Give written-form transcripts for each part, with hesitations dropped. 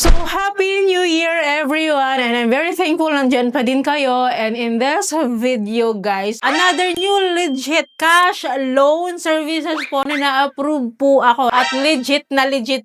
So, Happy New Year everyone! And I'm very thankful nandyan pa din kayo. And in this video guys, another new legit cash loan services po na na-approve po ako. At legit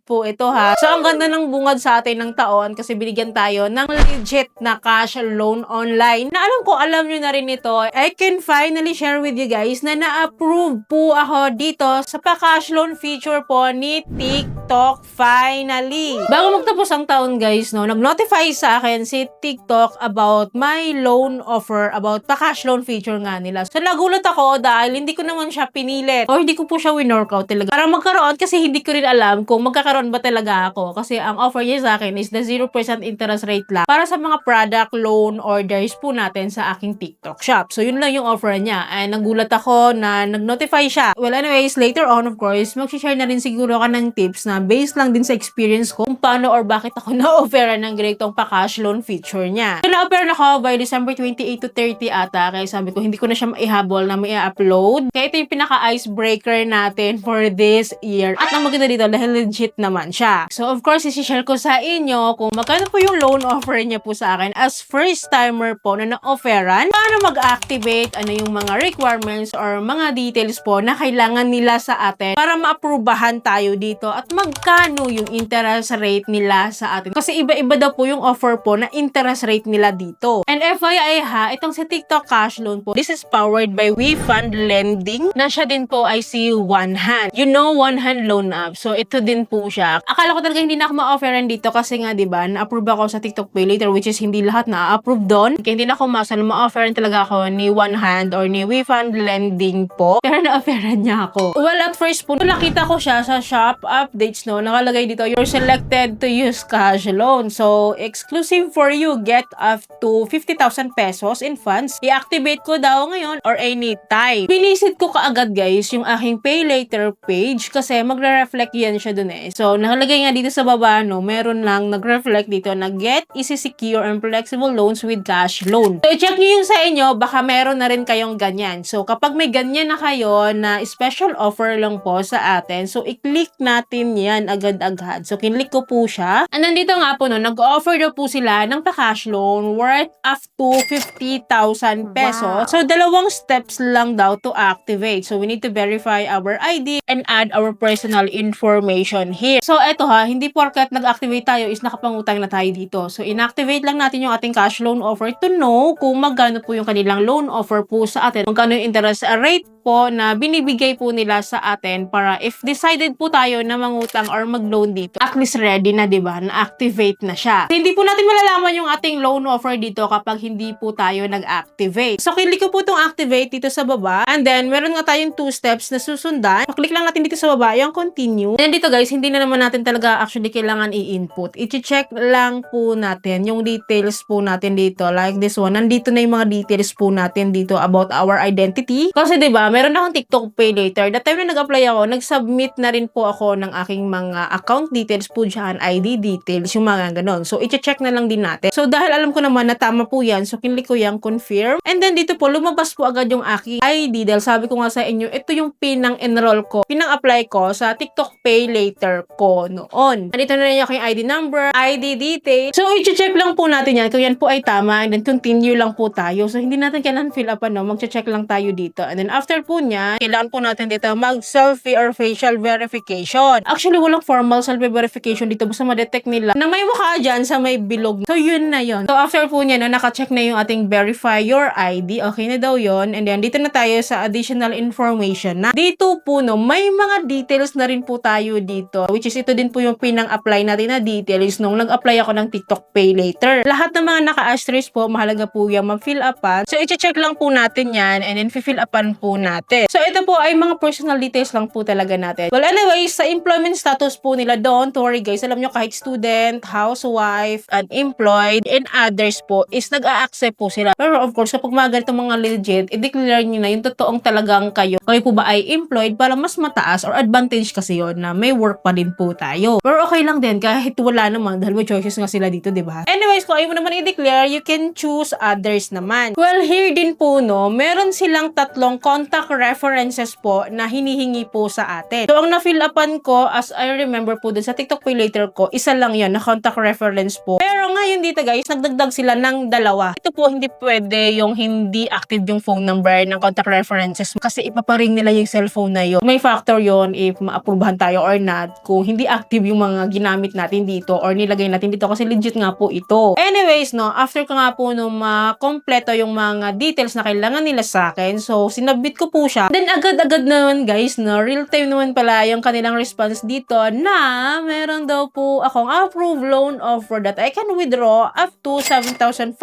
po ito ha. So, ang ganda ng bungad sa atin ng taon kasi binigyan tayo ng legit na cash loan online. Na alam nyo na rin ito. I can finally share with you guys na na-approve po ako dito sa pa-cash loan feature po ni TikTok finally. Bago magtapos ang taon guys, no, nag-notify sa akin si TikTok about my loan offer, about pa-cash loan feature nga nila. So nagulat ako dahil hindi ko naman siya pinilit o hindi ko po siya winorkout talaga. Para magkaroon kasi hindi ko rin alam kung magkakaroon ba talaga ako kasi ang offer niya sa akin is the 0% interest rate lang para sa mga product loan orders po natin sa aking TikTok shop. So yun lang yung offer niya. And nagulat ako na nag-notify siya. Well anyways, later on of course, mag-share na rin siguro ka ng tips na based lang din sa experience ko kung paano or bakit ako na-offeran ng ganitong pa-cash loan feature niya. So na-offeran ako by December 28 to 30 ata. Kaya sabi ko hindi ko na siya maihabol na mai-upload. Kaya ito yung pinaka-icebreaker natin for this year. At ang maganda dito dahil legit naman siya. So of course, isi-share ko sa inyo kung magkano po yung loan offer niya po sa akin as first timer po na na-offeran. Paano mag-activate, ano yung mga requirements or mga details po na kailangan nila sa atin para ma-approbahan tayo dito at magkano yung interest rate nila sa atin. Kasi iba-iba daw po yung offer po na interest rate nila dito. And FYI ha, itong si TikTok Cash Loan po, this is powered by WeFund Lending na siya din po ay si One Hand. You know, One Hand Loan App. So ito din po siya. Akala ko talaga hindi na ako ma-offeran dito kasi nga diba, na-approve ako sa TikTok Pay Later which is hindi lahat na-approve doon. Kaya hindi na ako ma-offeran talaga ako ni One Hand or ni WeFund Lending po. Pero na-offeran niya ako. Well, at first po, nakita ko siya sa shop updates, no, nakalagay dito, you're selected to use cash loan. So, exclusive for you, get up to 50,000 pesos in funds. I-activate ko daw ngayon or anytime. Binisit ko kaagad guys yung aking pay later page kasi magre-reflect yan siya dun eh. So, nakalagay nga dito sa baba, no, meron lang nag-reflect dito na get easy, secure, and flexible loans with cash loan. So, i-check nyo yung sa inyo, baka meron na rin kayong ganyan. So, kapag may ganyan na kayo na special offer lang po sa atin, so, i-click natin yan agad-agad. So, kinlik ko po siya. And nandito nga po, no, nag-offer daw po sila ng pa-cash loan worth up to 50,000 pesos. Wow. So, dalawang steps lang daw to activate. So, we need to verify our ID and add our personal information here. So, eto ha, hindi porkat nag-activate tayo is nakapangutang na tayo dito. So, inactivate lang natin yung ating cash loan offer to know kung magkano po yung kanilang loan offer po sa atin. Magkano yung interest rate po na binibigay po nila sa atin para if decided po tayo na mangutang or mag-loan dito, at least ready na, diba? Na-activate na siya. So, hindi po natin malalaman yung ating loan offer dito kapag hindi po tayo nag-activate. So, click ko po itong activate dito sa baba. And then, meron nga tayong 2 steps na susundan. Paklik lang natin dito sa baba yung continue. And dito guys, hindi na naman natin talaga actually kailangan i-input. I-check lang po natin yung details po natin dito. Like this one. Nandito na yung mga details po natin dito about our identity. Kasi diba, meron akong TikTok Pay Later. That time na nag-apply ako, nag-submit na rin po ako ng aking mga account details po dyan, ID details, yung mga ganon. So, i-check na lang din natin. So, dahil alam ko naman na tama po yan, so kinlik ko yung confirm. And then, dito po, lumabas po agad yung aking ID. Dahil sabi ko nga sa inyo, ito yung pinang-enroll ko, pinang-apply ko sa TikTok Pay Later ko noon. Andito na rin yung aking ID number, ID details. So, i-check lang po natin yan kung yan po ay tama. And then, continue lang po tayo. So, hindi natin kailangan fill up no? Mag-check lang tayo dito. And then, after po niya, kailangan po natin dito mag-selfie or facial verification. Actually, walang formal selfie verification dito. Basta ma-detect nila na may mukha dyan sa may bilog. So, yun na yun. So, after po niya, no, naka-check na yung ating verify your ID. Okay na daw yun. And then, dito na tayo sa additional information na dito po, no, may mga details na rin po tayo dito. Which is, ito din po yung pinang-apply natin na details nung nag-apply ako ng TikTok Pay Later. Lahat ng mga naka-asterisk po, mahalaga po yung mag-fill upan. So, i-check lang po natin yan and then fill upan po natin. So, ito po ay mga personal details lang po talaga natin. Well, anyways, sa employment status po nila, don't worry guys. Alam nyo, kahit student, housewife, unemployed, and others po, is nag-a-accept po sila. Pero of course, kapag mga ganitong mga legit, i-declare nyo na yung totoong talagang kayo. Kayo po ba ay employed para mas mataas or advantage kasi yon na may work pa din po tayo. Pero okay lang din kahit wala naman dahil may choices nga sila dito, diba? Anyways, kung ayaw mo naman i-declare, you can choose others naman. Well, here din po, no, meron silang tatlong contact contact references po na hinihingi po sa atin. So, ang na-fill upan ko, as I remember po dun sa TikTok Pay Later ko, isa lang yan na contact reference po. Pero ngayon dito guys, nagdagdag sila ng dalawa. Ito po, hindi pwede yung hindi active yung phone number ng contact references kasi ipaparing nila yung cellphone na yun. May factor yon if ma-approvehan tayo or not kung hindi active yung mga ginamit natin dito or nilagay natin dito kasi legit nga po ito. Anyways, no, after ko nga po nung makompleto yung mga details na kailangan nila sa akin, so sinabit ko po siya. Then agad-agad naman guys, no, real time naman pala yung kanilang response dito na meron daw po akong approved loan offer that I can withdraw up to 7,500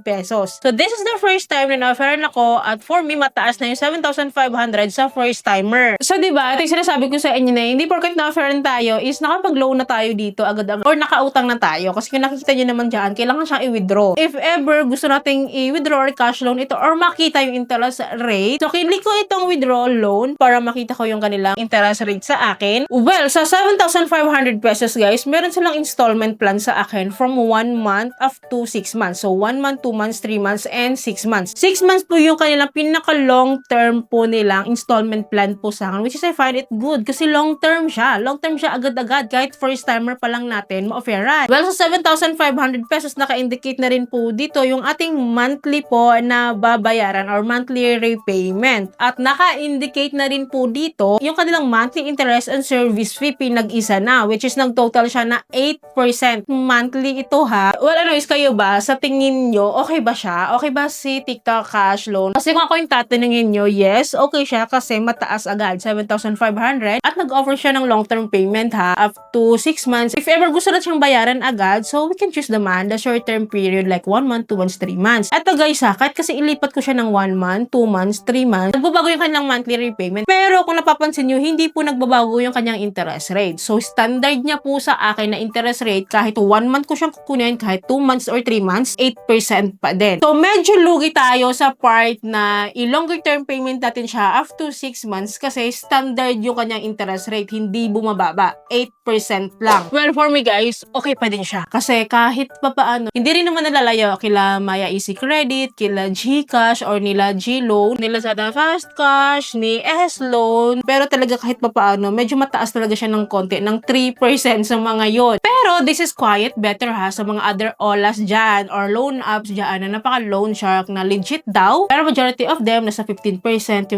pesos. So this is the first time na na-offeran ako at for me mataas na yung 7,500 sa first timer. So diba, ito yung sinasabi ko sa inyo na hindi porket na-offeran tayo is nakapag-loan na tayo dito agad-agad or nakautang na tayo kasi kung nakikita nyo naman dyan, kailangan siyang i-withdraw. If ever gusto nating i-withdraw or cash loan ito or makita yung interest rate, so click ko itong withdraw loan para makita ko yung kanilang interest rate sa akin. Well, sa 7,500 pesos guys, meron silang installment plan sa akin from 1 month up to 6 months. So 1 month, 2 months, 3 months, and 6 months. 6 months po yung kanilang pinaka-long term po nilang installment plan po sa akin, which is I find it good kasi long term siya. Long term siya agad-agad kahit first timer pa lang natin ma-offeran. Well, sa 7,500 pesos naka-indicate na rin po dito yung ating monthly po na babayaran or monthly repayment. At naka-indicate na rin po dito yung kanilang monthly interest and service fee pinag-isa na, which is nag-total siya na 8% monthly ito ha. Well, ano is kayo ba? Sa tingin nyo, okay ba siya? Okay ba si TikTok Cash Loan? Kasi kung ako yung tatanungin nyo, yes, okay siya kasi mataas agad, 7,500 at nag-offer siya ng long-term payment ha, up to 6 months. If ever gusto na siyang bayaran agad, so we can choose naman the short-term period like 1 month, 2 months, 3 months. At guys ha, kahit kasi ilipat ko siya ng 1 month, 2 months, 3 months, nagbabago yung kanilang monthly repayment. Pero kung napapansin nyo, hindi po nagbabago yung kanyang interest rate. So standard niya po sa akin na interest rate kahit 1 month ko siyang kukunin, kahit 2 months or 3 months, 8% pa din. So medyo lugi tayo sa part na i-longer term payment natin siya up to 6 months kasi standard yung kanyang interest rate, hindi bumababa. 8% lang. Well, for me guys, okay pa din siya. Kasi kahit papaano, hindi rin naman nalalayo kila Maya Easy Credit, kila GCash, or nila G-Loan, nila Lazada Fast Cash, ni S-Loan. Pero talaga kahit papaano, medyo mataas talaga siya ng konti, ng 3% sa mga yon. Pero this is quiet better ha sa mga other OLAs dyan or loan apps dyan na napaka-loan shark na legit daw. Pero majority of them, nasa 15%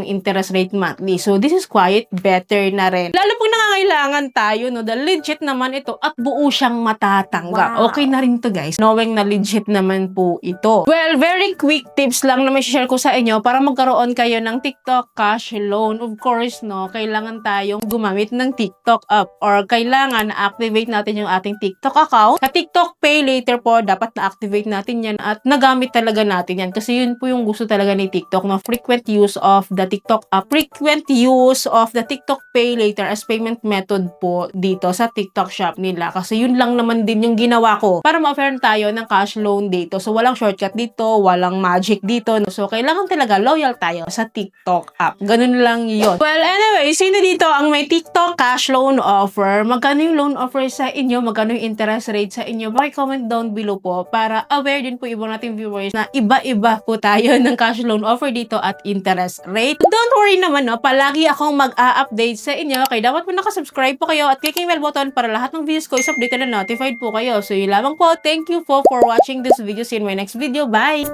yung interest rate monthly. So this is quiet better na rin. Lalo pag nangangailangan tayo, no, the legit naman ito at buo siyang matatanggap. Wow. Okay na rin to guys, knowing na legit naman po ito. Well, very quick tips lang na may share ko sa inyo para magkaroon kayo ng TikTok Cash Loan. Of course, no, kailangan tayong gumamit ng TikTok app or kailangan na-activate natin yung ating TikTok account. Sa TikTok Pay Later po, dapat na-activate natin yan at nagamit talaga natin yan kasi yun po yung gusto talaga ni TikTok na frequent use of the TikTok app, frequent use of the TikTok Pay Later as payment method po dito sa TikTok shop nila kasi yun lang naman din yung ginawa ko para ma-offer tayo ng cash loan dito. So walang shortcut dito, walang magic dito. So kailangan talaga loyal tayo sa TikTok app. Ganun lang yun. Well, anyway, sino dito ang may TikTok cash loan offer? Magkano yung loan offer sa inyo? Magkano yung interest rate sa inyo? Comment down below po para aware din po ibang nating viewers na iba-iba po tayo ng cash loan offer dito at interest rate. Don't worry naman, no, palagi akong mag-a-update sa inyo. Kaya dapat po nakasubscribe po kayo at click yung bell button para lahat ng videos ko is updated na notified po kayo. So yun lamang po. Thank you po for watching this video. See you in my next video. Bye!